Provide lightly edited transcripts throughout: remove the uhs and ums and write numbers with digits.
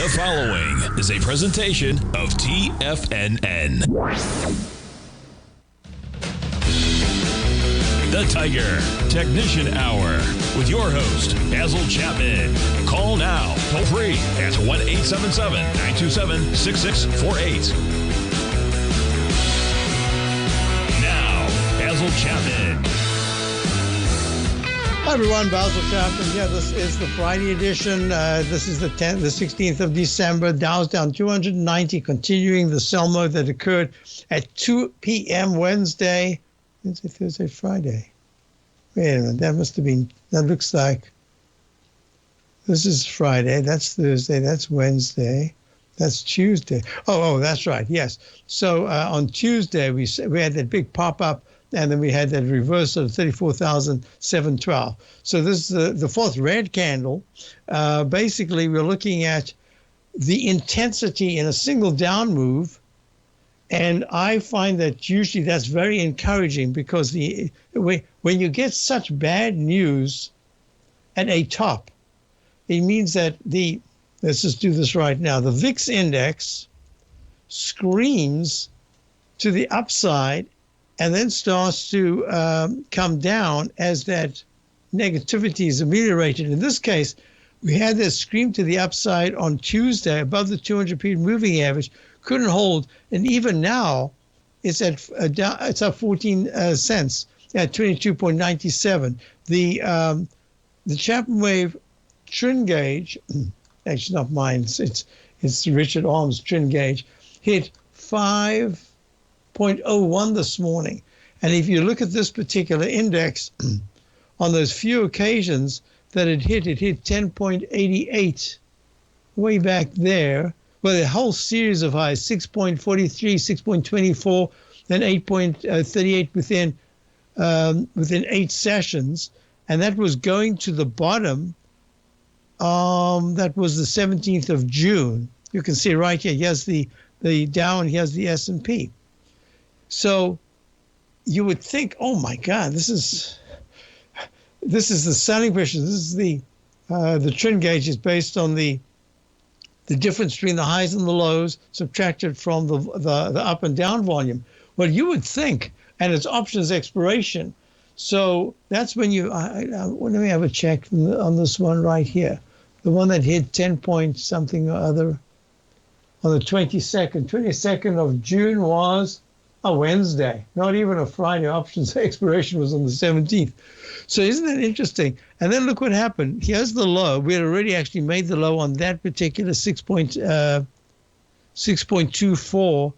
The following is a presentation of TFNN. The Tiger Technician Hour with your host, Basil Chapman. Call now, toll free at 1-877-927-6648. Now, Basil Chapman. Hi everyone, Basil Chapman. Yeah, this is the Friday edition. This is the 16th of December. Dow's down 290, continuing the sell mode that occurred at 2 p.m. Wednesday. Wednesday, Thursday, Friday. Wait a minute, that looks like, this is Friday, that's Thursday, that's Wednesday, that's Tuesday. Oh, that's right, yes. So on Tuesday, we had that big pop-up, and then we had that reversal of 34,712. So this is the fourth red candle. Basically, we're looking at the intensity in a single down move. And I find that usually that's very encouraging because when you get such bad news at a top, it means that let's just do this right now, the VIX index screams to the upside and then starts to come down as that negativity is ameliorated. In this case, we had this scream to the upside on Tuesday above the 200-period moving average, couldn't hold, and even now it's up 14 cents at 22.97. The Chapman wave trend gauge, actually not mine, it's Richard Arm's trend gauge, hit 5.01 this morning. And if you look at this particular index, on those few occasions that it hit 10.88 way back there. Well, a whole series of highs, 6.43, 6.24, then 8.38 within 8 sessions. And that was going to the bottom. That was the 17th of June. You can see right here, here's the Dow and here's the S&P. So you would think, oh my God, this is the selling pressure. This is the trend gauge is based on the difference between the highs and the lows subtracted from the up and down volume. Well, you would think, and it's options expiration. So that's when let me have a check on this one right here. The one that hit 10 point something or other on the 22nd of June was a Wednesday, not even a Friday. Options expiration was on the 17th. So isn't that interesting? And then look what happened. Here's the low. We had already actually made the low on that particular 6.24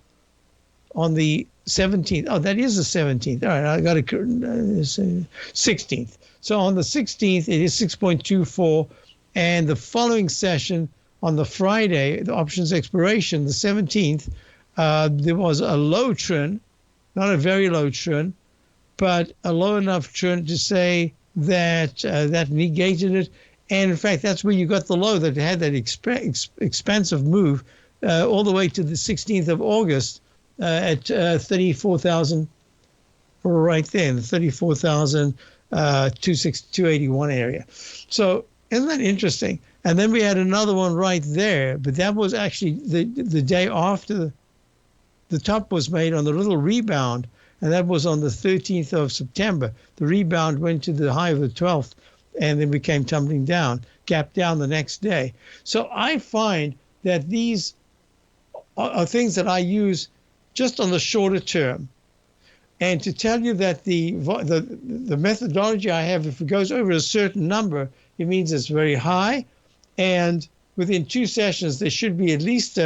on the 17th. Oh, that is the 17th. All right, I got it. 16th. So on the 16th, it is 6.24. And the following session on the Friday, the options expiration, the 17th, there was a low trend, not a very low trend, but a low enough trend to say that that negated it. And in fact, that's where you got the low that had that expansive move all the way to the 16th of August at 34,000, right there, in the 34,281 area. So isn't that interesting? And then we had another one right there, but that was actually the day after the top was made on the little rebound, and that was on the 13th of September. The rebound went to the high of the 12th, and then we came tumbling down, gapped down the next day. So I find that these are things that I use just on the shorter term. And to tell you that the methodology I have, if it goes over a certain number, it means it's very high. And within 2 sessions, there should be at least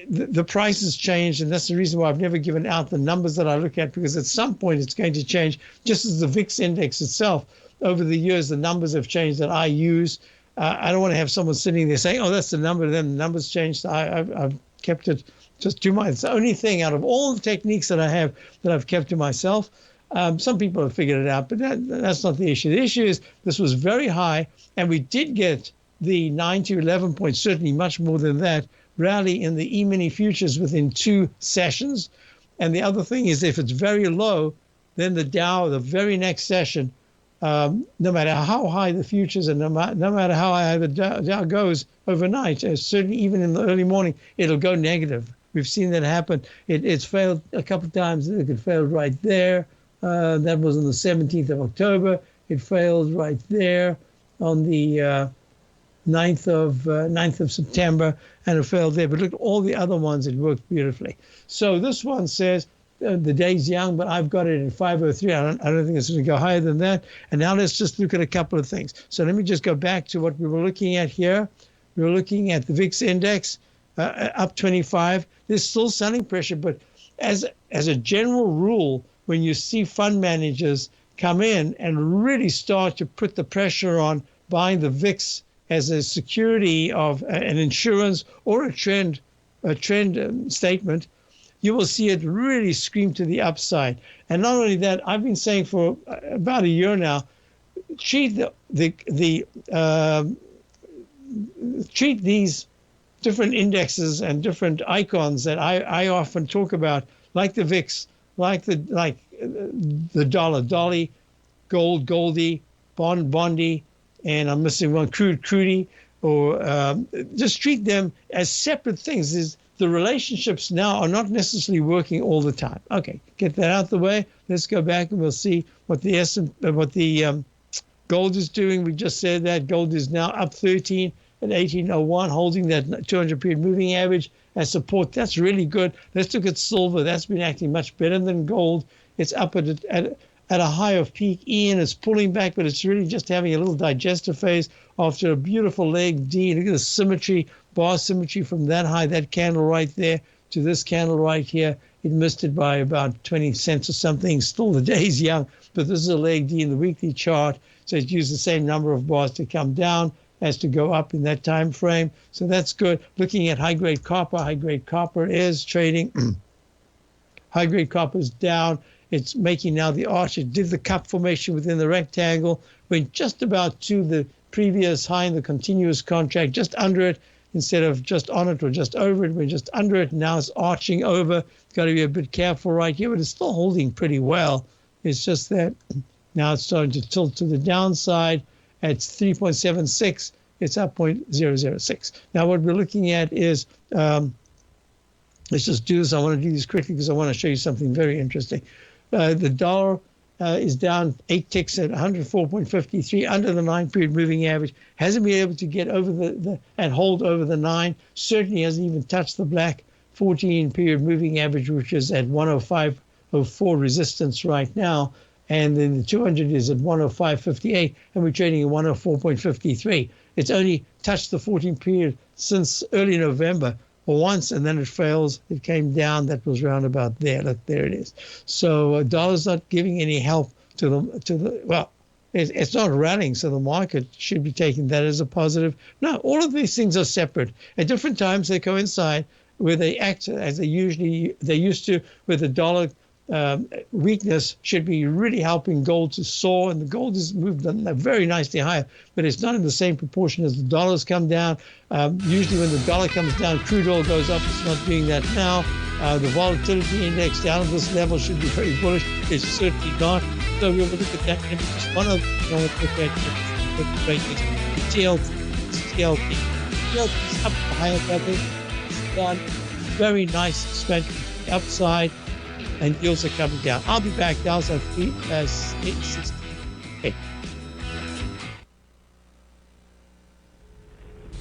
the prices change, and that's the reason why I've never given out the numbers that I look at, because at some point it's going to change, just as the VIX index itself. Over the years, the numbers have changed that I use. I don't want to have someone sitting there saying, oh, that's the number, then the numbers changed. I've kept it just to myself. It's the only thing out of all the techniques that I have that I've kept to myself. Some people have figured it out, but that's not the issue. The issue is this was very high, and we did get the 9 to 11 points, certainly much more than that, rally in the E-mini futures within 2 sessions. And the other thing is, if it's very low, then the Dow, the very next session, no matter how high the futures and no matter how high the Dow goes overnight, certainly even in the early morning, it'll go negative. We've seen that happen. It's failed a couple of times. It failed right there. That was on the 17th of October. It failed right there on the 9th of September, and it failed there. But look at all the other ones. It worked beautifully. So this one says, the day's young, but I've got it at 503. I don't think it's going to go higher than that. And now let's just look at a couple of things. So let me just go back to what we were looking at here. We were looking at the VIX index up 25. There's still selling pressure, but as a general rule, when you see fund managers come in and really start to put the pressure on buying the VIX as a security of an insurance or a trend statement, you will see it really scream to the upside. And not only that, I've been saying for about a year now, treat treat these different indexes and different icons that I often talk about, like the VIX, like the dollar, Dolly, gold, Goldie, Bondy, and I'm missing one, Crudy, or just treat them as separate things. The relationships now are not necessarily working all the time. Okay, get that out the way. Let's go back and we'll see what the gold is doing. We just said that gold is now up 13 at 1801, holding that 200 period moving average as support. That's really good. Let's look at silver. That's been acting much better than gold. It's up at a high of peak E, and it's pulling back, but it's really just having a little digestive phase after a beautiful leg D. Look at the symmetry, bar symmetry from that high, that candle right there to this candle right here. It missed it by about 20 cents or something. Still, the day's young, but this is a leg D in the weekly chart. So it used the same number of bars to come down as to go up in that time frame. So that's good. Looking at high-grade copper is trading. High-grade copper is down. It's making now the arch. It did the cup formation within the rectangle, went just about to the previous high in the continuous contract, just under it, instead of just on it or just over it. We're just under it. Now it's arching over. Got to be a bit careful right here, but it's still holding pretty well. It's just that now it's starting to tilt to the downside. At 3.76, it's up 0.006. Now what we're looking at is, let's just do this. I want to do this quickly because I want to show you something very interesting. The dollar is down 8 ticks at 104.53 under the 9-period moving average. Hasn't been able to get over and hold over the 9. Certainly hasn't even touched the black 14-period moving average, which is at 105.04 resistance right now. And then the 200 is at 105.58, and we're trading at 104.53. It's only touched the 14 period since early November once, and then it fails. It came down. That was round about there. Look, there it is. So dollar's not giving any help to the well, it's not rallying, so the market should be taking that as a positive. No, all of these things are separate. At different times, they coincide where they act as they used to, with the dollar weakness should be really helping gold to soar, and the gold has moved very nicely higher, but it's not in the same proportion as the dollars come down. Usually when the dollar comes down, crude oil goes up. It's not doing that now. The volatility index down at this level should be very bullish. It's certainly not. So we'll look at that. One of the look at the TLT. TLT is up to higher level. It's done very nice expansion upside, and yields are coming down. I'll be back. Dow's at 868.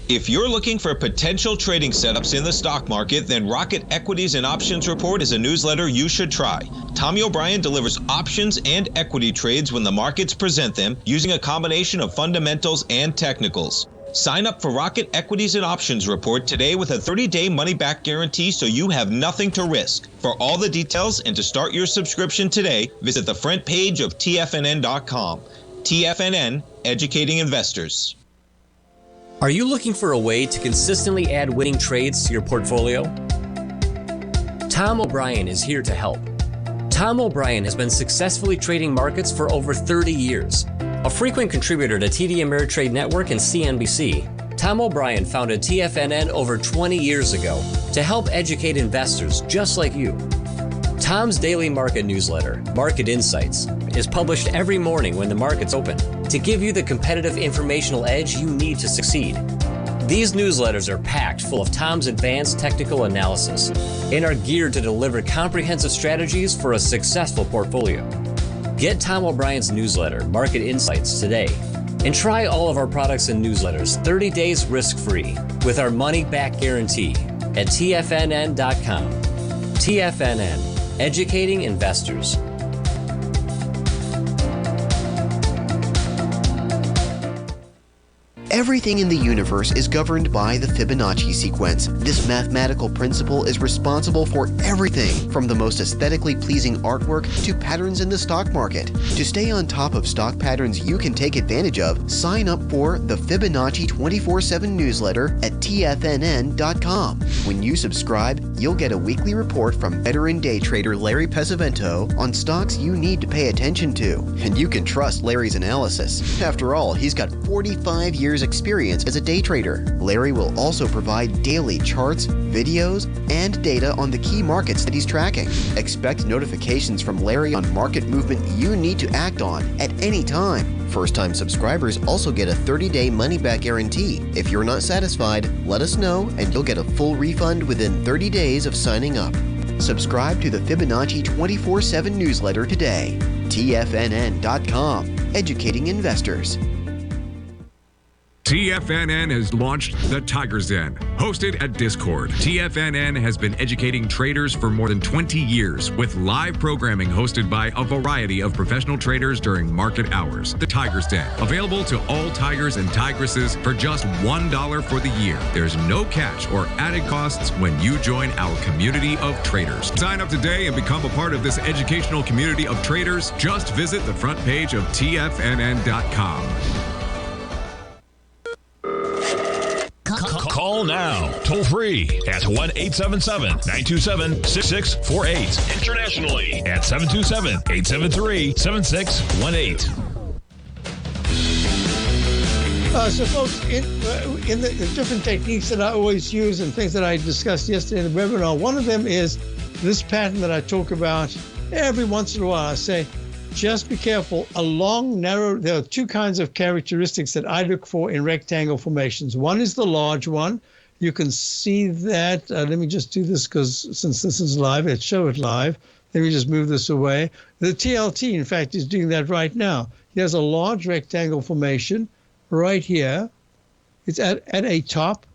If you're looking for potential trading setups in the stock market, then Rocket Equities and Options Report is a newsletter you should try. Tommy O'Brien delivers options and equity trades when the markets present them, using a combination of fundamentals and technicals. Sign up for Rocket Equities and Options Report today with a 30-day money-back guarantee, so you have nothing to risk. For all the details and to start your subscription today, visit the front page of TFNN.com. TFNN, educating investors. Are you looking for a way to consistently add winning trades to your portfolio? Tom O'Brien is here to help. Tom O'Brien has been successfully trading markets for over 30 years. A frequent contributor to TD Ameritrade Network and CNBC, Tom O'Brien founded TFNN over 20 years ago to help educate investors just like you. Tom's daily market newsletter, Market Insights, is published every morning when the market's open to give you the competitive informational edge you need to succeed. These newsletters are packed full of Tom's advanced technical analysis and are geared to deliver comprehensive strategies for a successful portfolio. Get Tom O'Brien's newsletter, Market Insights, today and try all of our products and newsletters 30 days risk-free with our money-back guarantee at TFNN.com. TFNN, educating investors. Everything in the universe is governed by the Fibonacci sequence. This mathematical principle is responsible for everything from the most aesthetically pleasing artwork to patterns in the stock market. To stay on top of stock patterns you can take advantage of, sign up for the Fibonacci 24/7 newsletter at TFNN.com. When you subscribe, you'll get a weekly report from veteran day trader Larry Pesavento on stocks you need to pay attention to. And you can trust Larry's analysis. After all, he's got 45 years experience as a day trader. Larry will also provide daily charts, videos, and data on the key markets that he's tracking. Expect notifications from Larry on market movement you need to act on at any time. First-time subscribers also get a 30-day money-back guarantee. If you're not satisfied, let us know and you'll get a full refund within 30 days of signing up. Subscribe to the Fibonacci 24/7 newsletter today. TFNN.com, educating investors. TFNN has launched the Tiger's Den, hosted at Discord. TFNN has been educating traders for more than 20 years with live programming hosted by a variety of professional traders during market hours. The Tiger's Den, available to all tigers and tigresses for just $1 for the year. There's no catch or added costs when you join our community of traders. Sign up today and become a part of this educational community of traders. Just visit the front page of TFNN.com. Call now, toll free at 1-877-927-6648. Internationally at 727-873-7618. So folks, in the different techniques that I always use and things that I discussed yesterday in the webinar, one of them is this pattern that I talk about every once in a while. I say, just be careful. A long, narrow, there are two kinds of characteristics that I look for in rectangle formations. One is the large one. You can see that. Let me just do this because since this is live, let's show it live. Let me just move this away. The TLT, in fact, is doing that right now. Here's a large rectangle formation right here. It's at a top,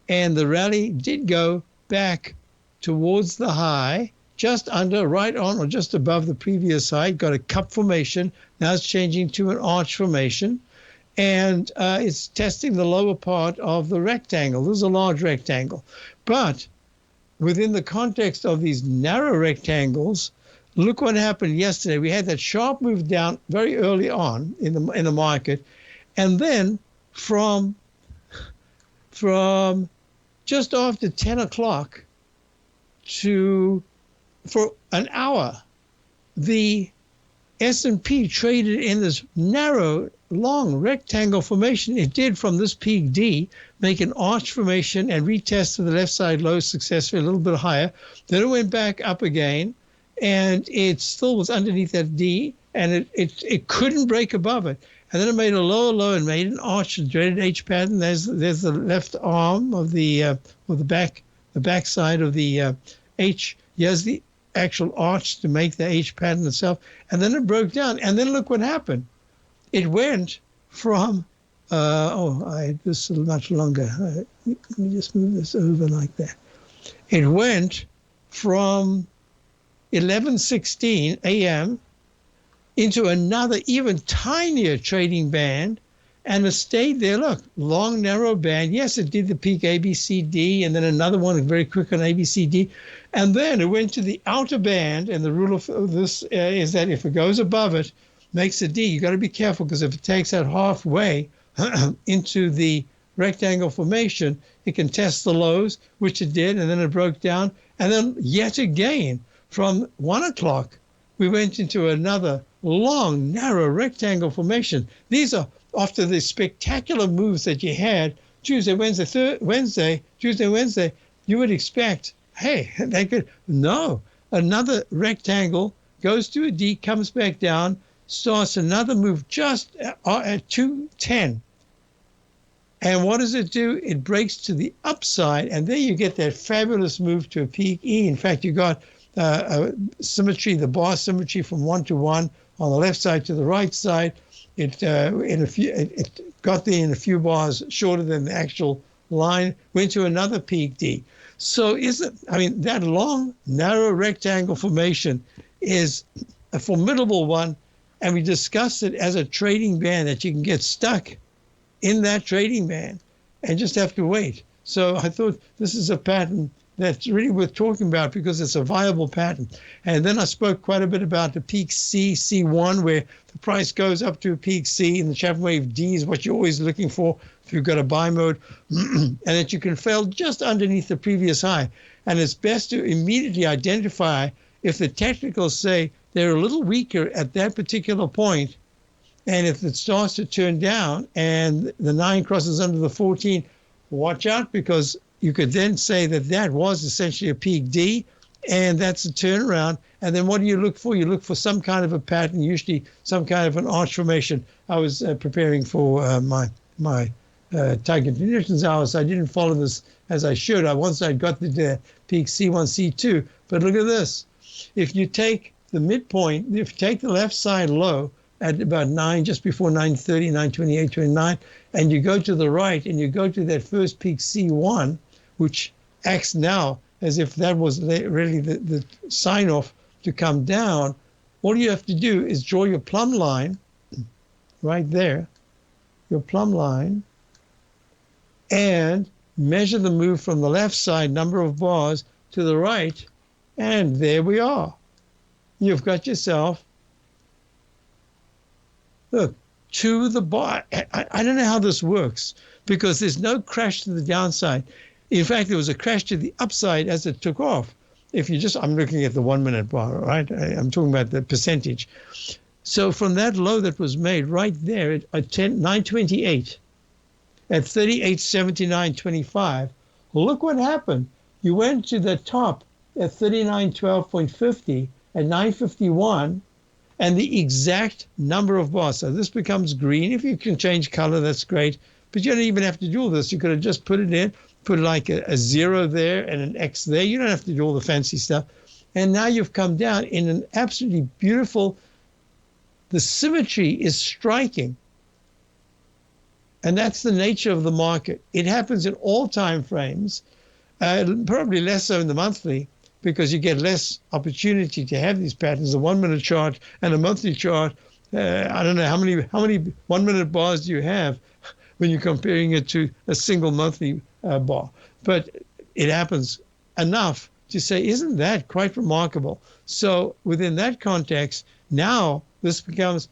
and the rally did go back towards the high, just under, right on, or just above the previous high. Got a cup formation. Now it's changing to an arch formation. And it's testing the lower part of the rectangle. This is a large rectangle. But within the context of these narrow rectangles, look what happened yesterday. We had that sharp move down very early on in the market. And then from just after 10 o'clock for an hour, the S&P traded in this narrow, long rectangle formation. It did from this peak D, make an arch formation and retest to the left side low successfully, a little bit higher. Then it went back up again, and it still was underneath that D, and it couldn't break above it. And then it made a lower low and made an arch, the dreaded H pattern. There's the left arm of the back side of the H. Here's the actual arch to make the H pattern itself. And then it broke down. And then look what happened. It went from, this is much longer. Let me just move this over like that. It went from 11:16 a.m. into another even tinier trading band, and it stayed there. Look, long, narrow band. Yes, it did the peak ABCD, and then another one very quick on ABCD. And then it went to the outer band, and the rule of this is that if it goes above it, makes a D. You got to be careful, because if it takes that halfway into the rectangle formation, it can test the lows, which it did, and then it broke down. And then yet again, from 1 o'clock, we went into another long, narrow rectangle formation. These are after the spectacular moves that you had Tuesday, Wednesday, Tuesday, Wednesday. You would expect, hey, they could. No, another rectangle, goes to a D, comes back down, starts another move just at 210. And what does it do? It breaks to the upside, and there you get that fabulous move to a peak E. In fact, you got symmetry, the bar symmetry from 1 to 1 on the left side to the right side. It got there in a few bars shorter than the actual line, went to another peak D. So that long, narrow rectangle formation is a formidable one, and we discussed it as a trading band that you can get stuck in that trading band and just have to wait. So I thought this is a pattern that's really worth talking about because it's a viable pattern. And then I spoke quite a bit about the peak C, C1, where the price goes up to a peak C, and the Chapman wave D is what you're always looking for if you've got a buy mode, and that you can fail just underneath the previous high. And it's best to immediately identify if the technicals say they're a little weaker at that particular point, and if it starts to turn down and the 9 crosses under the 14, watch out, because you could then say that that was essentially a peak D, and that's a turnaround. And then what do you look for? You look for some kind of a pattern, usually some kind of an arch formation. I was preparing for my target conditions hour, so I didn't follow this as I should. Once I got the peak C1, C2. But look at this. If you take the midpoint, if you take the left side low at about 9, just before 9:30, 9:28, 29, and you go to the right and you go to that first peak C1, which acts now as if that was really the sign off to come down, all you have to do is draw your plumb line right there, your plumb line, and measure the move from the left side, number of bars, to the right, and there we are. You've got yourself, look, to the bar. I don't know how this works because there's no crash to the downside. In fact, there was a crash to the upside as it took off. If you just, I'm looking at the 1 minute bar, right? I'm talking about the percentage. So from that low that was made right there at 928, at 38.79.25, look what happened. You went to the top at 39.12.50 at 951, and the exact number of bars. So this becomes green. If you can change color, that's great. But you don't even have to do all this. You could have just put it in, put like a 0 there and an X there. You don't have to do all the fancy stuff. And now you've come down in an absolutely beautiful, the symmetry is striking. And that's the nature of the market. It happens in all time frames, probably less so in the monthly, because you get less opportunity to have these patterns. A 1 minute chart and a monthly chart, I don't know how many 1 minute bars do you have when you're comparing it to a single monthly bar. But it happens enough to say, isn't that quite remarkable? So within that context, now this becomes,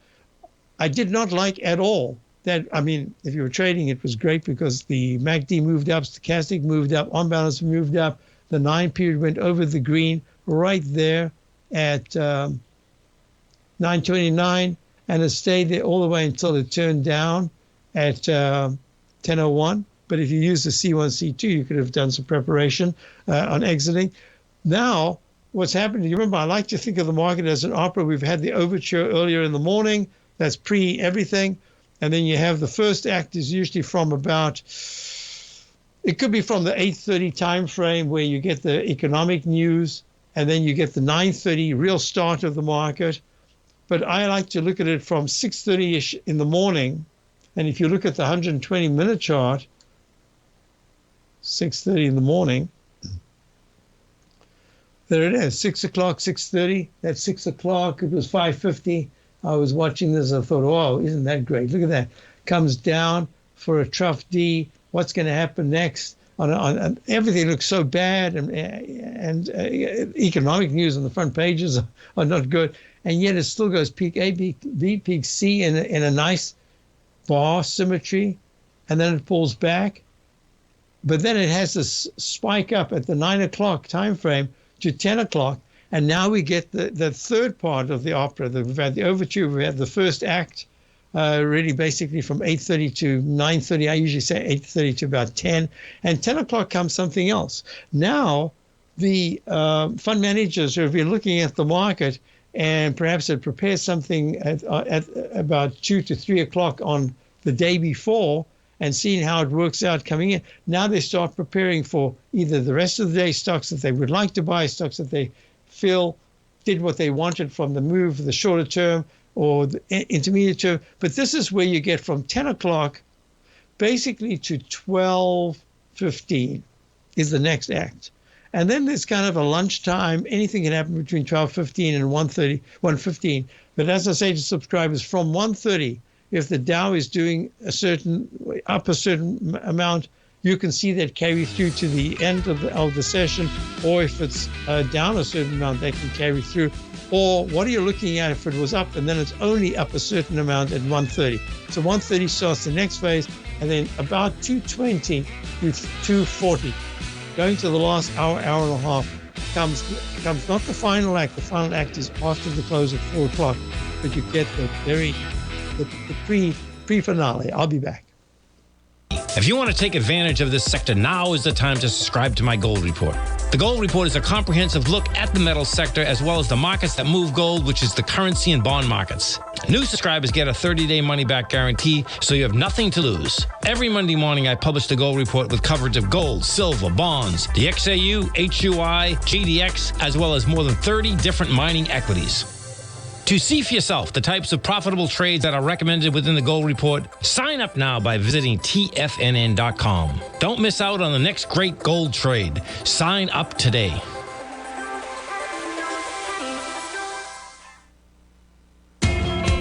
I did not like at all that, I mean, if you were trading, it was great because the MACD moved up, stochastic moved up, on balance moved up, the 9 period went over the green right there at 9:29, and it stayed there all the way until it turned down at 10:01. But if you use the C1, C2, you could have done some preparation on exiting. Now, what's happening, you remember, I like to think of the market as an opera. We've had the overture earlier in the morning. That's pre-everything. And then you have the first act is usually from about, it could be from the 8:30 time frame where you get the economic news, and then you get the 9:30 real start of the market. But I like to look at it from 6:30-ish in the morning. And if you look at the 120-minute chart, 6:30 in the morning, there it is, 6 o'clock, 6:30. That's 6 o'clock. It was 5:50. I was watching this. I thought, oh, isn't that great? Look at that. Comes down for a trough D. What's going to happen next? On everything looks so bad, and economic news on the front pages are not good. And yet it still goes peak A, peak B, peak C in a nice bar symmetry, and then it pulls back. But then it has this spike up at the 9 o'clock time frame to 10 o'clock. And now we get the third part of the opera. We've had the overture, we had the first act, really basically from 8:30 to 9:30. I usually say 8:30 to about 10. And 10 o'clock comes something else. Now the fund managers who have been looking at the market and perhaps had prepared something at about 2 to 3 o'clock on the day before and seeing how it works out coming in, now they start preparing for either the rest of the day stocks that they would like to buy, stocks that they feel did what they wanted from the move, the shorter term or the intermediate term. But this is where you get from 10 o'clock basically to 12:15 is the next act. And then there's kind of a lunchtime. Anything can happen between 12:15 and 1:15. But as I say to subscribers, from 1:30, if the Dow is doing a certain amount, you can see that carry through to the end of the session. Or if it's down a certain amount, they can carry through. Or what are you looking at if it was up and then it's only up a certain amount at 1:30? So 1:30 starts the next phase, and then about 2:20 to 2:40, going to the last hour and a half, comes not the final act. The final act is after the close at 4 o'clock, but you get the pre-finale. I'll be back. If you want to take advantage of this sector, now is the time to subscribe to my Gold Report. The Gold Report is a comprehensive look at the metals sector as well as the markets that move gold, which is the currency and bond markets. New subscribers get a 30-day money-back guarantee, so you have nothing to lose. Every Monday morning, I publish the Gold Report with coverage of gold, silver, bonds, the XAU, HUI, GDX, as well as more than 30 different mining equities. To see for yourself the types of profitable trades that are recommended within the Gold Report, sign up now by visiting TFNN.com. Don't miss out on the next great gold trade. Sign up today.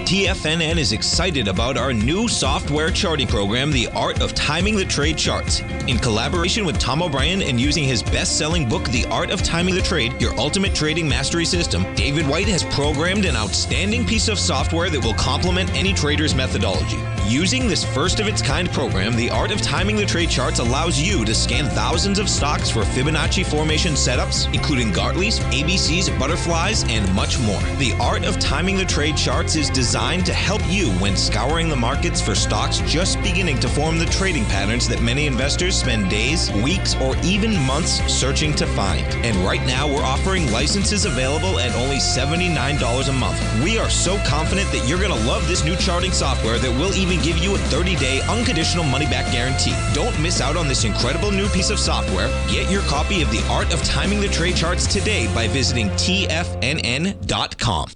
TFNN is excited about our new software charting program, The Art of Timing the Trade Charts. In collaboration with Tom O'Brien and using his best-selling book, The Art of Timing the Trade, Your Ultimate Trading Mastery System, David White has programmed an outstanding piece of software that will complement any trader's methodology. Using this first-of-its-kind program, The Art of Timing the Trade Charts allows you to scan thousands of stocks for Fibonacci formation setups, including Gartley's, ABC's, butterflies, and much more. The Art of Timing the Trade Charts is designed to help you when scouring the markets for stocks just beginning to form the trading patterns that many investors spend days, weeks, or even months searching to find. And right now, we're offering licenses available at only $79 a month. We are so confident that you're going to love this new charting software that will even give you a 30-day unconditional money-back guarantee. Don't miss out on this incredible new piece of software. Get your copy of The Art of Timing the Trade Charts today by visiting TFNN.com.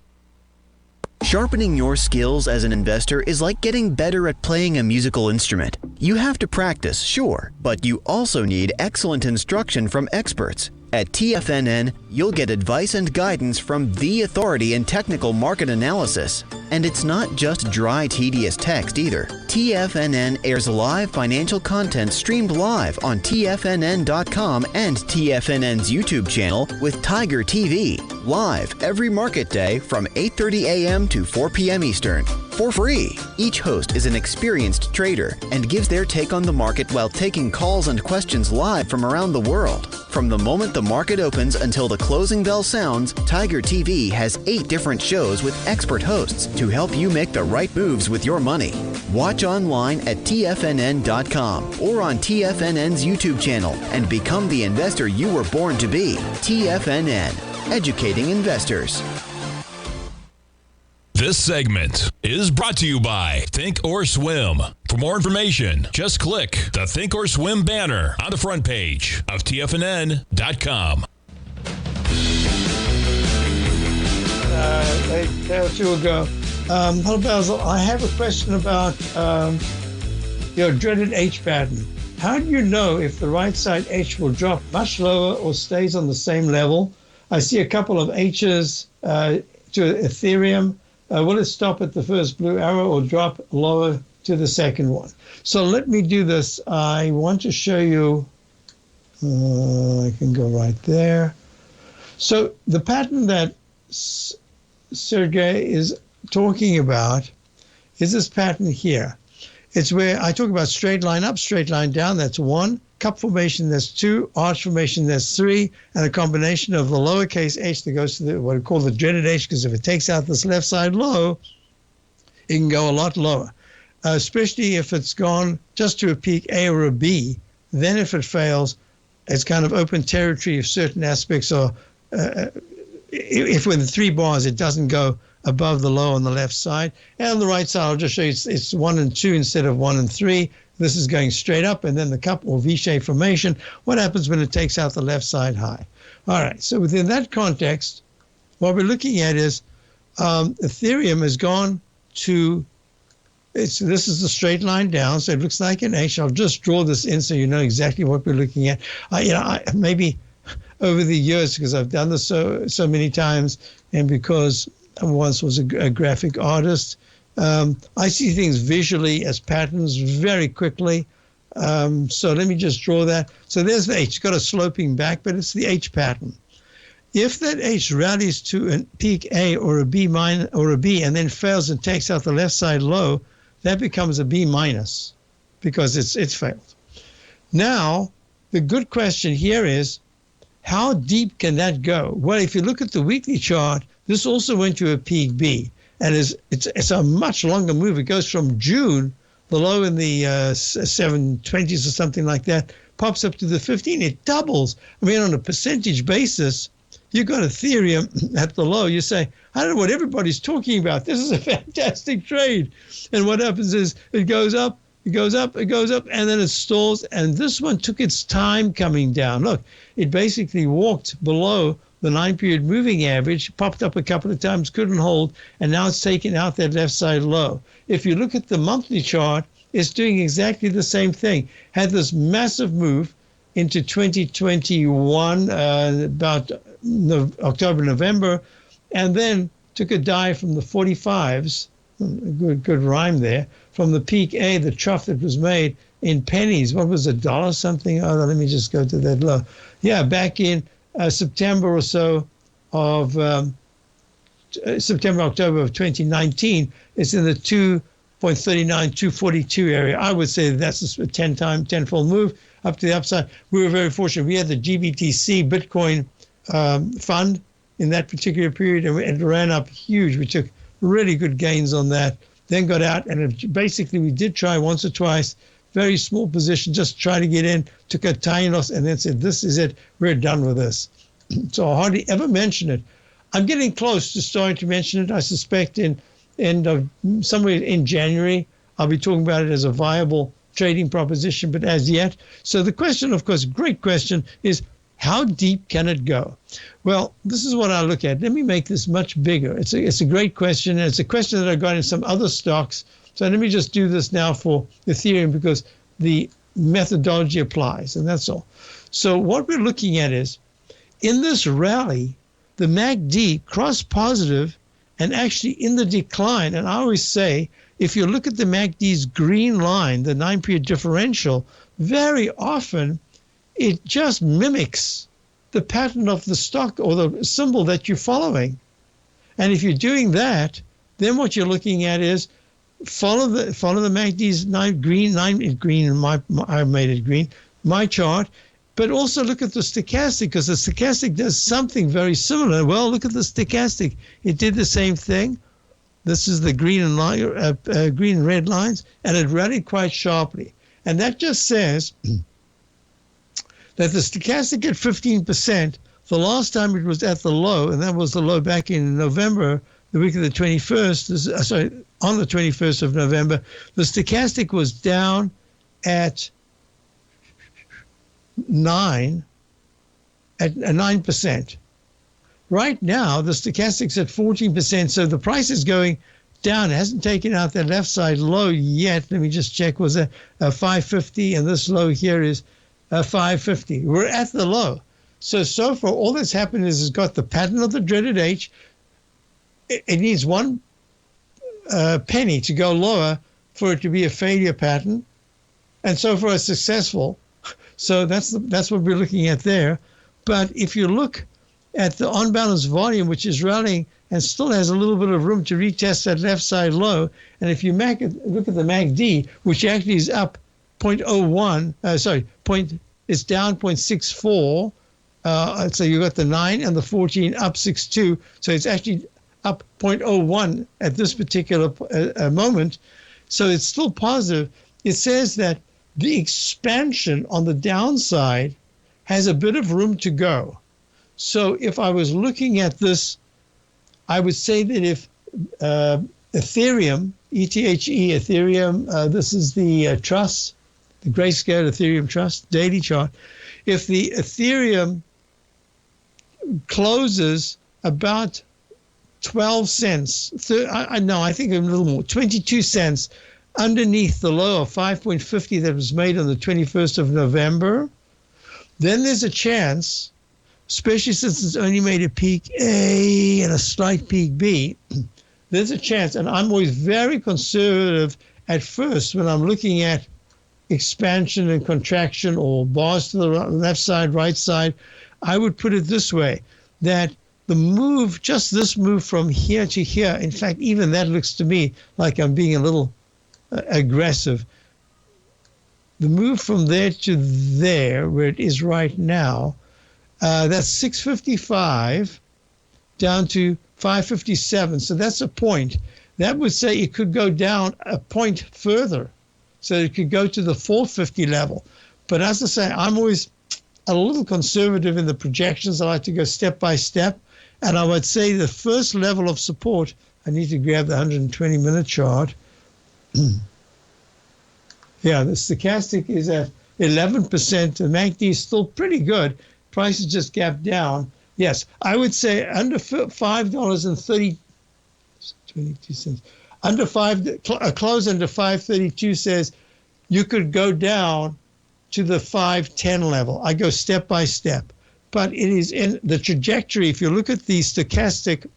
Sharpening your skills as an investor is like getting better at playing a musical instrument. You have to practice, sure, but you also need excellent instruction from experts. At TFNN, you'll get advice and guidance from the authority in technical market analysis. And it's not just dry, tedious text either. TFNN airs live financial content streamed live on TFNN.com and TFNN's YouTube channel with Tiger TV, live every market day from 8:30 a.m. to 4 p.m. Eastern. For free. Each host is an experienced trader and gives their take on the market while taking calls and questions live from around the world. From the moment the market opens until the closing bell sounds, Tiger TV has 8 different shows with expert hosts to help you make the right moves with your money. Watch online at TFNN.com or on TFNN's YouTube channel and become the investor you were born to be. TFNN, educating investors. This segment is brought to you by Thinkorswim. For more information, just click the Thinkorswim banner on the front page of TFNN.com. A day or two ago. Hello, Basil. I have a question about your dreaded H pattern. How do you know if the right side H will drop much lower or stays on the same level? I see a couple of H's to Ethereum. Will it stop at the first blue arrow or drop lower to the second one? So let me do this. I want to show you. I can go right there. So the pattern that Sergey is talking about is this pattern here. It's where I talk about straight line up, straight line down. That's 1. Cup formation, that's 2. Arch formation, that's 3. And a combination of the lowercase h that goes to what we call the dreaded H, because if it takes out this left side low, it can go a lot lower, especially if it's gone just to a peak A or a B. Then if it fails, it's kind of open territory if certain aspects are, if with the 3 bars, it doesn't go above the low on the left side. And on the right side, I'll just show you it's 1 and 2 instead of 1 and 3. This is going straight up, and then the cup or V-shaped formation. What happens when it takes out the left side high? All right, so within that context, what we're looking at is Ethereum has gone to, this is the straight line down, so it looks like an H. I'll just draw this in so you know exactly what we're looking at. Maybe over the years, because I've done this so many times, and because I once was a graphic artist, I see things visually as patterns very quickly. So let me just draw that. So there's the H. It's got a sloping back, but it's the H pattern. If that H rallies to a peak A or a B minus or a B and then fails and takes out the left side low, that becomes a B minus because it's failed. Now, the good question here is, how deep can that go? Well, if you look at the weekly chart, this also went to a peak B. And it's a much longer move. It goes from June, the low in the 720s or something like that, pops up to the 15. It doubles. I mean, on a percentage basis, you got Ethereum at the low. You say, I don't know what everybody's talking about. This is a fantastic trade. And what happens is it goes up, it goes up, it goes up, and then it stalls. And this one took its time coming down. Look, it basically walked below the 9-period moving average, popped up a couple of times, couldn't hold, and now it's taken out that left side low. If you look at the monthly chart, it's doing exactly the same thing. Had this massive move into 2021, about October, November, and then took a dive from the 45s, good rhyme there, from the peak A, the trough that was made in pennies. What was it, $1 something? Oh, let me just go to that low. Yeah, back in September or so of September, October of 2019, it's in the 2.39, 242 area. I would say that's a 10-fold move up to the upside. We were very fortunate. We had the GBTC Bitcoin fund in that particular period, and it ran up huge. We took really good gains on that, then got out, and basically we did try once or twice, very small position, just try to get in, took a tiny loss, and then said, this is it, we're done with this. So I hardly ever mention it. I'm getting close to starting to mention it. I suspect somewhere in January, I'll be talking about it as a viable trading proposition, but as yet. So the question, of course, great question, is how deep can it go? Well, this is what I look at. Let me make this much bigger. It's a great question, and it's a question that I got in some other stocks. So let me just do this now for Ethereum because the methodology applies, and that's all. So what we're looking at is, in this rally, the MACD crossed positive and actually in the decline. And I always say, if you look at the MACD's green line, the 9-period differential, very often it just mimics the pattern of the stock or the symbol that you're following. And if you're doing that, then what you're looking at is follow the MACD's green, I made it green, my chart, but also look at the stochastic, because the stochastic does something very similar. Well, look at the stochastic. It did the same thing. This is the green and green and red lines, and it rallied quite sharply. And that just says that the stochastic at 15%, the last time it was at the low, and that was the low back in November, the week of the 21st, on the 21st of November, the stochastic was down at 9%. Right now, the stochastic's at 14%, so the price is going down. It hasn't taken out that left side low yet. Let me just check. Was it 550? And this low here is 550. We're at the low. So far, all that's happened is it's got the pattern of the dreaded H. It needs one penny to go lower for it to be a failure pattern. And so far, it's successful. So that's what we're looking at there. But if you look at the on-balance volume, which is rallying and still has a little bit of room to retest that left side low, and if you look at the MACD, which actually is up 0.01, it's down 0.64. So you got the 9 and the 14 up 6.2. So it's actually up 0.01 at this particular moment. So it's still positive. It says that the expansion on the downside has a bit of room to go. So if I was looking at this, I would say that if Ethereum, ETHE, Ethereum, this is the trust, the Grayscale Ethereum Trust daily chart. If the Ethereum closes about 12 cents, I think a little more, 22 cents underneath the low of 5.50 that was made on the 21st of November, then there's a chance, especially since it's only made a peak A and a slight peak B, there's a chance, and I'm always very conservative at first when I'm looking at expansion and contraction or bars to the left side, right side. I would put it this way, that the move, just this move from here to here, in fact, even that looks to me like I'm being a little aggressive. The move from there to there, where it is right now, that's 655 down to 557. So that's a point. That would say it could go down a point further. So it could go to the 450 level. But as I say, I'm always a little conservative in the projections. I like to go step by step. And I would say the first level of support, I need to grab the 120-minute chart. Yeah, the stochastic is at 11%. The MACD is still pretty good. Price is just gapped down. Yes, I would say under $5.22. Under a close under 532 says you could go down to the 510 level. I go step by step. But it is in the trajectory. If you look at the stochastic,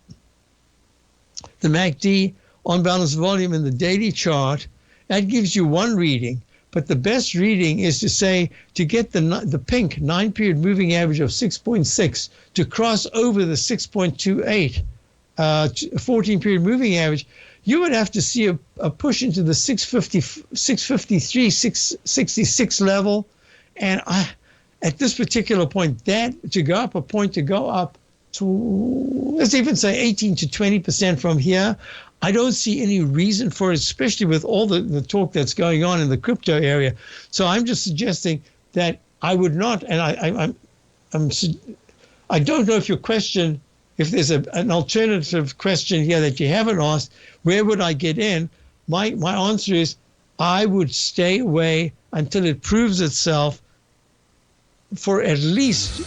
the MACD on balance volume in the daily chart, that gives you one reading. But the best reading is to say, to get the pink 9-period moving average of 6.6 to cross over the 6.28 14-period moving average, you would have to see a push into the 653, 666 level. And at this particular point, that to go up a point, to go up to, let's even say 18 to 20% from here, I don't see any reason for it, especially with all the talk that's going on in the crypto area. So I'm just suggesting that I would not, and I don't know if your question, if there's an alternative question here that you haven't asked, where would I get in? My answer is I would stay away until it proves itself for at least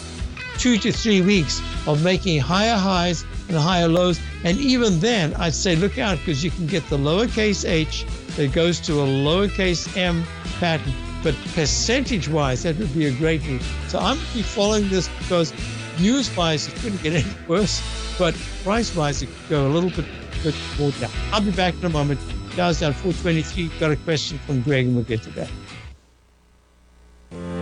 2 to 3 weeks of making higher highs and higher lows. And even then, I'd say look out, because you can get the lowercase h that goes to a lowercase m pattern. But percentage-wise, that would be a great move. So I'm going to be following this because news-wise, it couldn't get any worse. But price-wise, it could go a little bit more down. I'll be back in a moment. Dow's down 423. Got a question from Greg, and we'll get to that.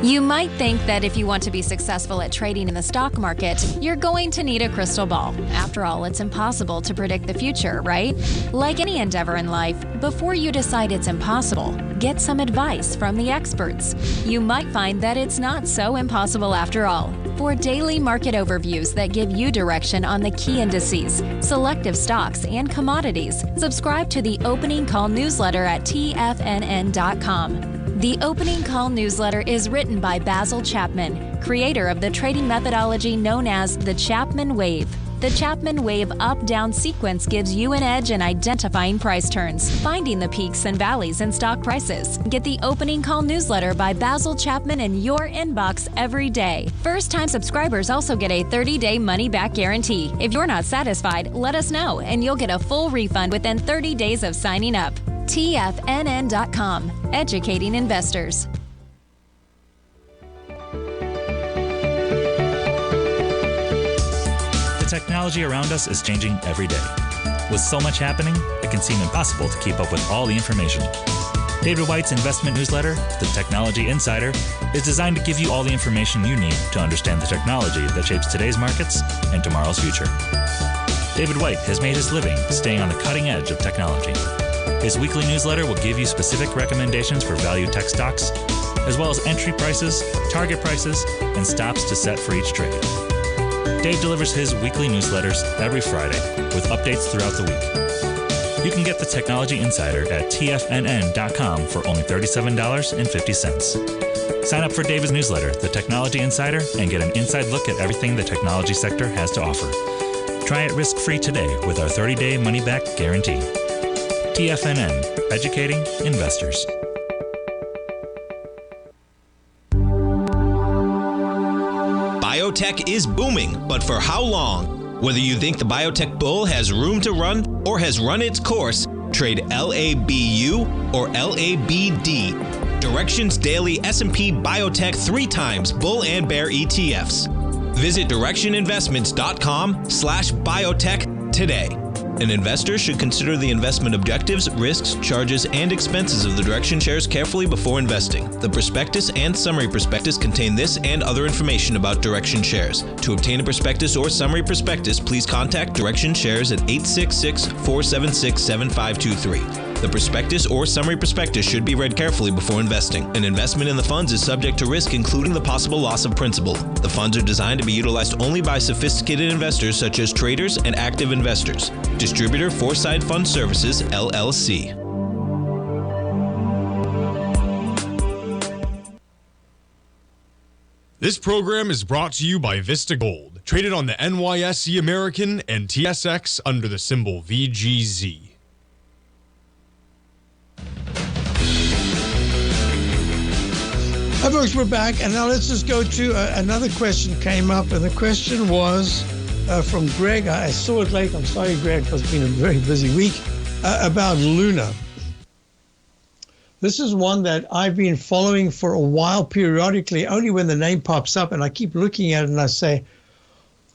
You might think that if you want to be successful at trading in the stock market, you're going to need a crystal ball. After all, it's impossible to predict the future, right? Like any endeavor in life, before you decide it's impossible, get some advice from the experts. You might find that it's not so impossible after all. For daily market overviews that give you direction on the key indices, selective stocks, and commodities, subscribe to the Opening Call newsletter at TFNN.com. The Opening Call newsletter is written by Basil Chapman, creator of the trading methodology known as the Chapman Wave. The Chapman Wave up-down sequence gives you an edge in identifying price turns, finding the peaks and valleys in stock prices. Get the Opening Call newsletter by Basil Chapman in your inbox every day. First-time subscribers also get a 30-day money-back guarantee. If you're not satisfied, let us know, and you'll get a full refund within 30 days of signing up. TFNN.com, educating investors. The technology around us is changing every day. With so much happening, it can seem impossible to keep up with all the information. David White's investment newsletter, The Technology Insider, is designed to give you all the information you need to understand the technology that shapes today's markets and tomorrow's future. David White has made his living staying on the cutting edge of technology. His weekly newsletter will give you specific recommendations for value tech stocks, as well as entry prices, target prices, and stops to set for each trade. Dave delivers his weekly newsletters every Friday with updates throughout the week. You can get the Technology Insider at TFNN.com for only $37.50. Sign up for David's newsletter, The Technology Insider, and get an inside look at everything the technology sector has to offer. Try it risk-free today with our 30-day money-back guarantee. TFNN, educating investors. Biotech is booming, but for how long? Whether you think the biotech bull has room to run or has run its course, trade LABU or LABD. Direction's daily S&P Biotech 3 times bull and bear ETFs. Visit directioninvestments.com/biotech today. An investor should consider the investment objectives, risks, charges, and expenses of the Direction shares carefully before investing. The prospectus and summary prospectus contain this and other information about Direction shares. To obtain a prospectus or summary prospectus, please contact Direction shares at 866-476-7523. The prospectus or summary prospectus should be read carefully before investing. An investment in the funds is subject to risk, including the possible loss of principal. The funds are designed to be utilized only by sophisticated investors such as traders and active investors. Distributor Foreside Fund Services, LLC. This program is brought to you by Vista Gold, traded on the NYSE American and TSX under the symbol VGZ. Hi folks, we're back, and now let's just go to another question came up, and the question was from Greg. I saw it late. I'm sorry, Greg, because it's been a very busy week, about Luna. This is one that I've been following for a while periodically, only when the name pops up, and I keep looking at it and I say,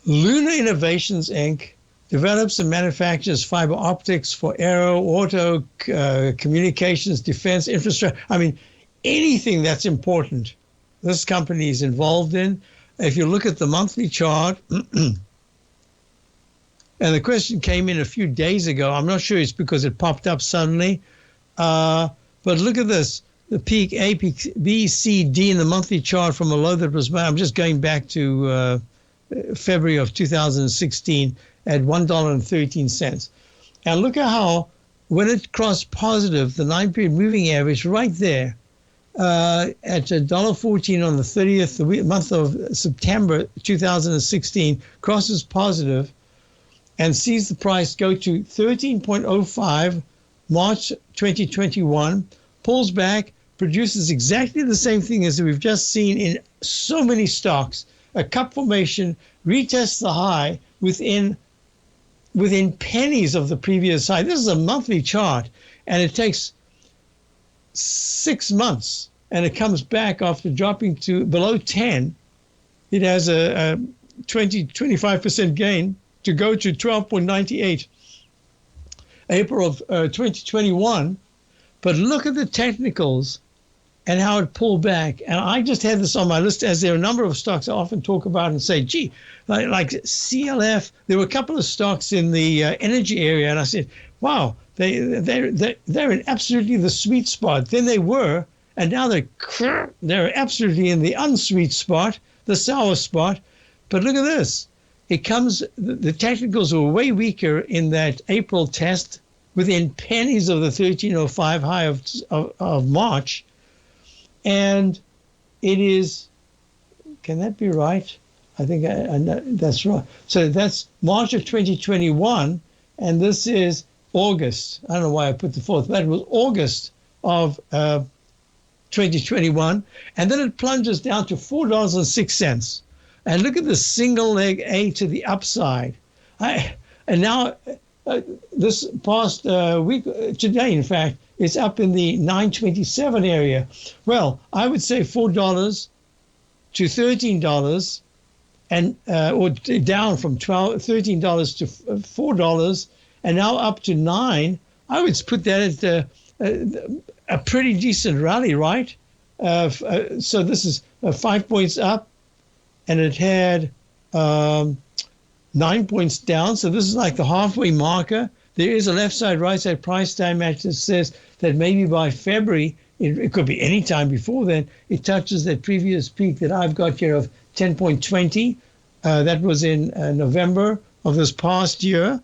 Luna Innovations, Inc. develops and manufactures fiber optics for aero, auto, communications, defense, infrastructure. I mean, anything that's important, this company is involved in. If you look at the monthly chart, and the question came in a few days ago. I'm not sure it's because it popped up suddenly, but look at this. The peak A, peak B, C, D in the monthly chart from a low that was made. I'm just going back to February of 2016 at $1.13. And look at how, when it crossed positive, the 9-period moving average right there, at $1.14 on the 30th, the month of September 2016, crosses positive and sees the price go to 13.05 March 2021, pulls back, produces exactly the same thing as we've just seen in so many stocks, a cup formation, retests the high within pennies of the previous high. This is a monthly chart, and it takes 6 months, and it comes back after dropping to below 10. It has a 25% gain to go to 12.98 April of 2021. But look at the technicals and how it pulled back. And I just had this on my list, as there are a number of stocks I often talk about and say, gee, like CLF, there were a couple of stocks in the energy area, and I said, wow, they're in absolutely the sweet spot. Then they were, and now they're absolutely in the unsweet spot, the sour spot. But look at this. It comes, the technicals were way weaker in that April test, within pennies of the 1305 high of March. And it is, can that be right? I think I know that's right. So that's March of 2021, and this is August. I don't know why I put the 4th, but it was August of 2021. And then it plunges down to $4.06. And look at the single leg A to the upside. And now this past week, today, in fact, it's up in the 927 area. Well, I would say $4 to $13, and or down from $13 to $4, and now up to $9. I would put that at a pretty decent rally, right? So this is 5 points up, and it had 9 points down. So this is like the halfway marker. There is a left side, right side price time match that says that maybe by February, it could be any time before then, it touches that previous peak that I've got here of 10.20. That was in November of this past year,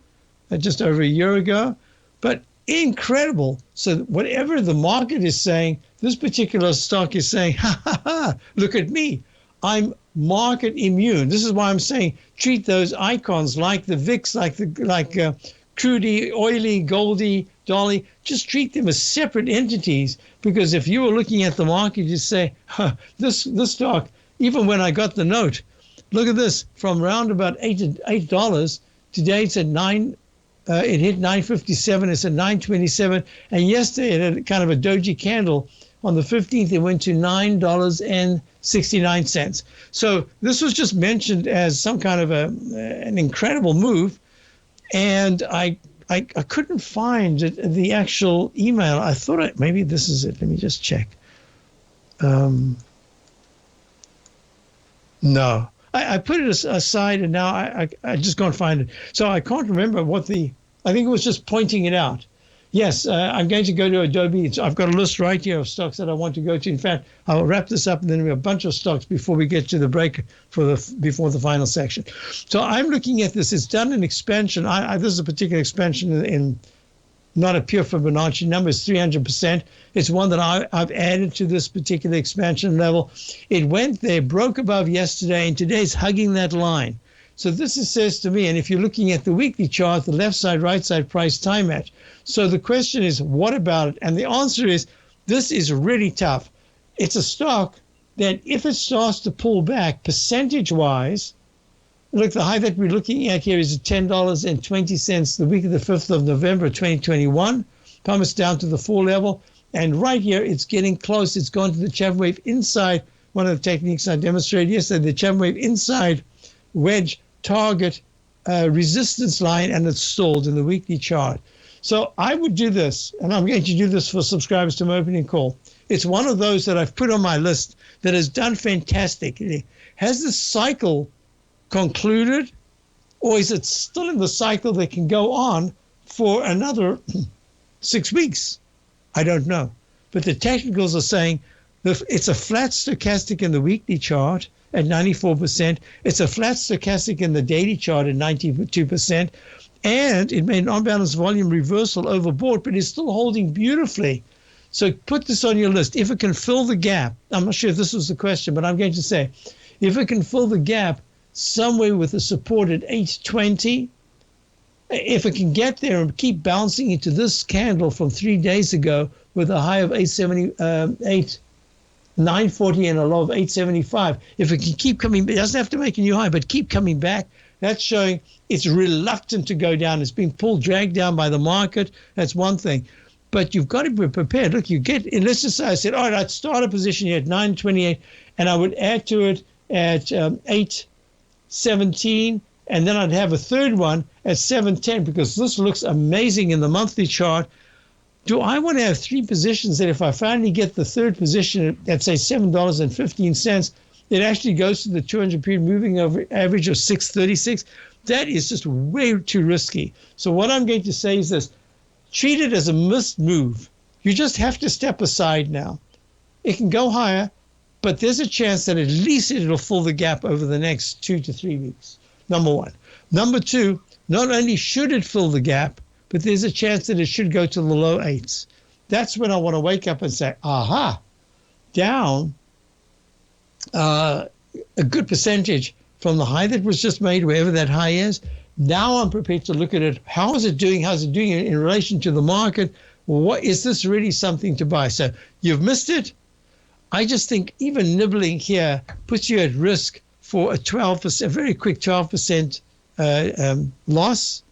just over a year ago. But incredible. So whatever the market is saying, this particular stock is saying, ha, ha, ha, look at me. I'm market immune. This is why I'm saying treat those icons like the VIX, like crudy, oily, goldy, dolly, just treat them as separate entities, because if you were looking at the market, you say, huh, this stock, even when I got the note, look at this, from around about $8, today it's at $9. It hit 957, it's at 927, and yesterday it had kind of a doji candle. On the 15th, it went to $9.69. So this was just mentioned as some kind of an incredible move, and I couldn't find the actual email. I thought maybe this is it. Let me just check. No. I put it aside, and now I just can't find it. So I can't remember I think it was just pointing it out. Yes, I'm going to go to Adobe. I've got a list right here of stocks that I want to go to. In fact, I'll wrap this up, and then we have a bunch of stocks before we get to the break before the final section. So I'm looking at this. It's done an expansion. This is a particular expansion in not a pure Fibonacci number. It's 300%. It's one that I've added to this particular expansion level. It went there, broke above yesterday, and today's hugging that line. So this says to me, and if you're looking at the weekly chart, the left side, right side price time match. So the question is, what about it? And the answer is, this is really tough. It's a stock that if it starts to pull back percentage-wise, look, the high that we're looking at here is at $10.20 the week of the 5th of November 2021. Pummets down to the 4 level. And right here, it's getting close. It's gone to the Chapman wave inside. One of the techniques I demonstrated yesterday, the Chapman wave inside wedge target resistance line, and it's stalled in the weekly chart. So I would do this, and I'm going to do this for subscribers to my opening call. It's one of those that I've put on my list that has done fantastically. Has the cycle concluded, or is it still in the cycle that can go on for another 6 weeks? I don't know. But the technicals are saying that it's a flat stochastic in the weekly chart at 94%. It's a flat stochastic in the daily chart at 92%. And it made an on-balance volume reversal overbought, but it's still holding beautifully. So put this on your list. If it can fill the gap, I'm not sure if this was the question, but I'm going to say, if it can fill the gap somewhere with a support at 820, if it can get there and keep bouncing into this candle from 3 days ago with a high of 940 and a low of 875, if it can keep coming, it doesn't have to make a new high, but keep coming back, that's showing it's reluctant to go down. It's being dragged down by the market. That's one thing. But you've got to be prepared. Look, let's just say I said, all right, I'd start a position here at 928, and I would add to it at 817, and then I'd have a third one at 710, because this looks amazing in the monthly chart. Do I want to have 3 positions that if I finally get the third position at, say, $7.15, it actually goes to the 200-period moving average of 636? That is just way too risky. So what I'm going to say is this. Treat it as a missed move. You just have to step aside now. It can go higher, but there's a chance that at least it'll fill the gap over the next 2 to 3 weeks. Number one. Number two, not only should it fill the gap, but there's a chance that it should go to the low 8s. That's when I want to wake up and say, aha, down a good percentage from the high that was just made, wherever that high is. Now I'm prepared to look at it. How is it doing? How's it doing in relation to the market? What is this really something to buy? So you've missed it. I just think even nibbling here puts you at risk for a 12%, a very quick 12% loss.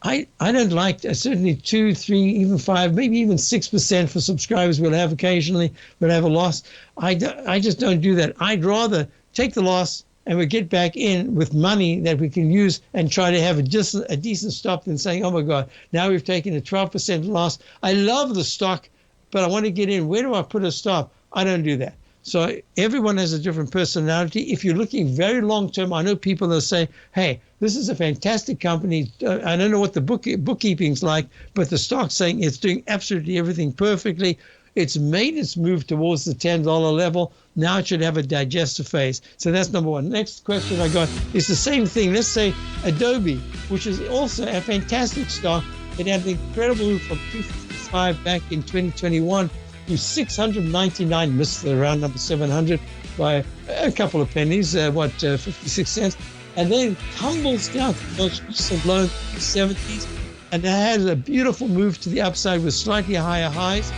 I don't like certainly 2, 3, even 5, maybe even 6% for subscribers. We'll have occasionally, we'll have a loss. I just don't do that. I'd rather take the loss and we get back in with money that we can use and try to have a decent stop than saying, oh my God, now we've taken a 12% loss. I love the stock, but I want to get in. Where do I put a stop? I don't do that. So everyone has a different personality. If you're looking very long term, I know people that say, hey, this is a fantastic company. I don't know what the bookkeeping's like, but the stock's saying it's doing absolutely everything perfectly. It's made its move towards the $10 level. Now it should have a digestive phase. So that's number one. Next question I got is the same thing. Let's say Adobe, which is also a fantastic stock, It had an incredible move from 255 back in 2021 to 699, missed the round number 700 by a couple of pennies, 56 cents, and then tumbles down to the most recent low in the 70s, and it has a beautiful move to the upside with slightly higher highs.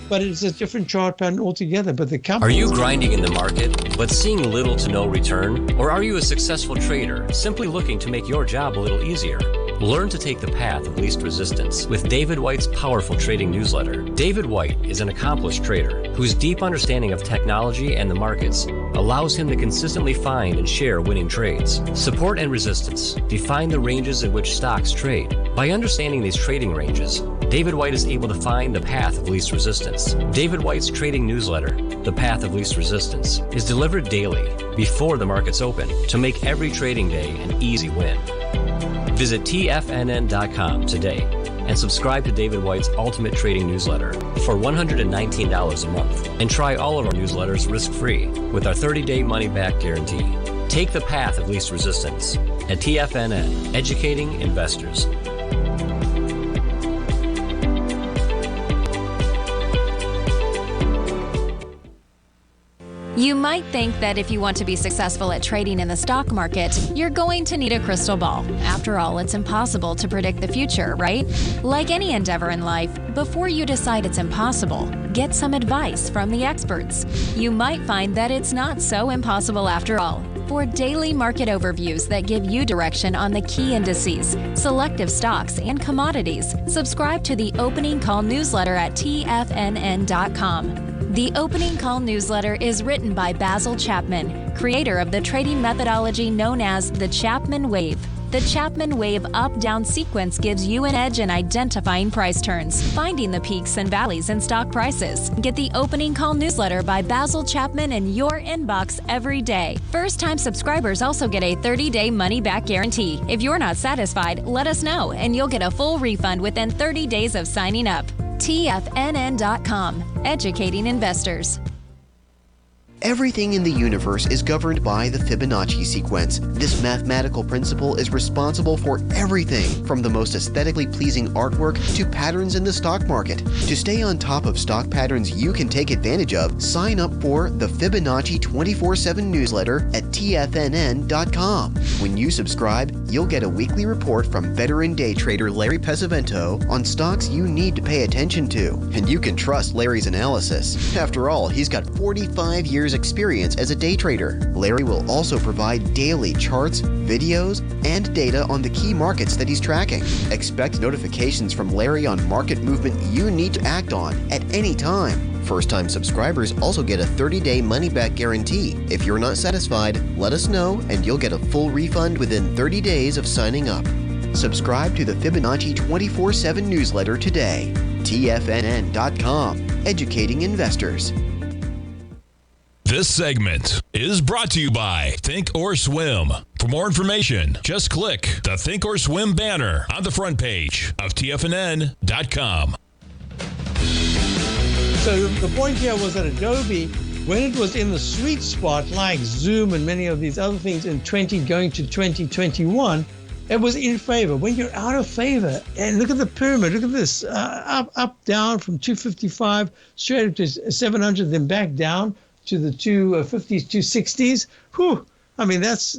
But it's a different chart pattern altogether. But the company. Are you grinding in the market, but seeing little to no return? Or are you a successful trader, simply looking to make your job a little easier? Learn to take the path of least resistance with David White's powerful trading newsletter. David White is an accomplished trader whose deep understanding of technology and the markets allows him to consistently find and share winning trades. Support and resistance define the ranges in which stocks trade. By understanding these trading ranges, David White is able to find the path of least resistance. David White's trading newsletter, The Path of Least Resistance, is delivered daily before the markets open to make every trading day an easy win. Visit TFNN.com today and subscribe to David White's Ultimate Trading Newsletter for $119 a month. And try all of our newsletters risk-free with our 30-day money-back guarantee. Take the path of least resistance at TFNN, educating investors. You might think that if you want to be successful at trading in the stock market, you're going to need a crystal ball. After all, it's impossible to predict the future, right? Like any endeavor in life, before you decide it's impossible, get some advice from the experts. You might find that it's not so impossible after all. For daily market overviews that give you direction on the key indices, selective stocks, and commodities, subscribe to the Opening Call newsletter at TFNN.com. The Opening Call newsletter is written by Basil Chapman, creator of the trading methodology known as the Chapman Wave. The Chapman Wave up-down sequence gives you an edge in identifying price turns, finding the peaks and valleys in stock prices. Get the Opening Call newsletter by Basil Chapman in your inbox every day. First-time subscribers also get a 30-day money-back guarantee. If you're not satisfied, let us know, and you'll get a full refund within 30 days of signing up. TFNN.com, educating investors. Everything in the universe is governed by the Fibonacci sequence. This mathematical principle is responsible for everything from the most aesthetically pleasing artwork to patterns in the stock market. To stay on top of stock patterns you can take advantage of, sign up for the Fibonacci 24/7 newsletter at TFNN.com. When you subscribe, you'll get a weekly report from veteran day trader Larry Pesavento on stocks you need to pay attention to. And you can trust Larry's analysis. After all, he's got 45 years experience as a day trader. Larry will also provide daily charts, videos, and data on the key markets that he's tracking. Expect notifications from Larry on market movement you need to act on at any time. First-time subscribers also get a 30-day money-back guarantee. If you're not satisfied, let us know and you'll get a full refund within 30 days of signing up. Subscribe to the Fibonacci 24/7 newsletter today. TFNN.com, educating investors. This segment is brought to you by Thinkorswim. For more information, just click the Thinkorswim banner on the front page of TFNN.com. So the point here was that Adobe, when it was in the sweet spot, like Zoom and many of these other things in going to 2021, it was in favor. When you're out of favor, and look at the pyramid, look at this, up, down from 255 straight up to 700, then back down to the 250s, 260s. Whew. I mean, that's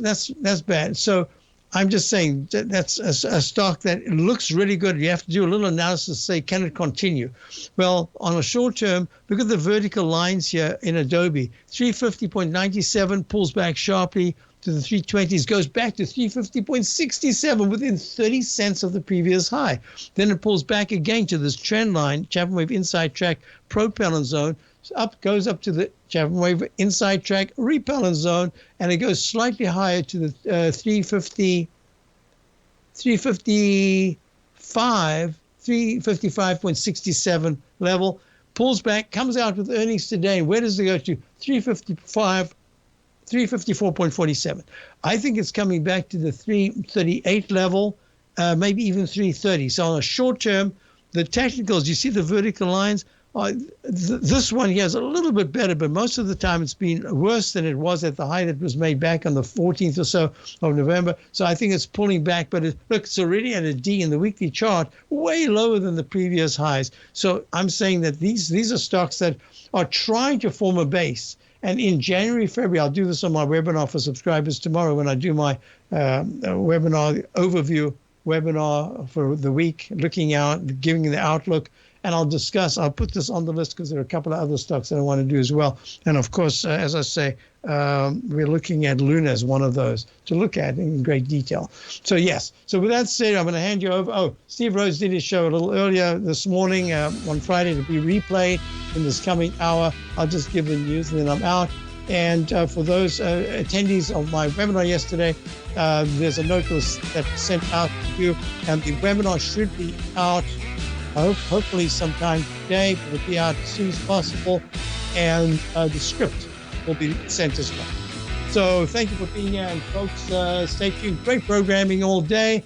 bad. So I'm just saying that's a stock that looks really good. You have to do a little analysis to say, can it continue? Well, on a short term, look at the vertical lines here in Adobe. 350.97 pulls back sharply to the 320s, goes back to 350.67 within 30 cents of the previous high. Then it pulls back again to this trend line, Chapman Wave Inside Track Propellant Zone, goes up to the Chapman Wave Inside Track Repellent Zone, and it goes slightly higher to the 355.67 level, pulls back, comes out with earnings today, and where does it go to? 354.47. I think it's coming back to the 338 level, maybe even 330. So on a short term, the technicals, you see the vertical lines, This one here is a little bit better, but most of the time it's been worse than it was at the high that was made back on the 14th or so of November. So I think it's pulling back, but look, it's already at a D in the weekly chart, way lower than the previous highs. So I'm saying that these are stocks that are trying to form a base. And in January, February, I'll do this on my webinar for subscribers tomorrow when I do my webinar overview webinar for the week, looking out, giving the outlook. And I'll put this on the list because there are a couple of other stocks that I want to do as well. And of course, as I say, we're looking at Luna as one of those to look at in great detail. So yes. So with that said, I'm going to hand you over. Oh, Steve Rhodes did his show a little earlier this morning on Friday to be replayed in this coming hour. I'll just give the news and then I'm out. And for those attendees of my webinar yesterday, there's a note that was sent out to you, and the webinar should be out hopefully sometime today, but it'll be out as soon as possible, and the script will be sent as well. So thank you for being here, and folks, stay tuned. Great programming all day.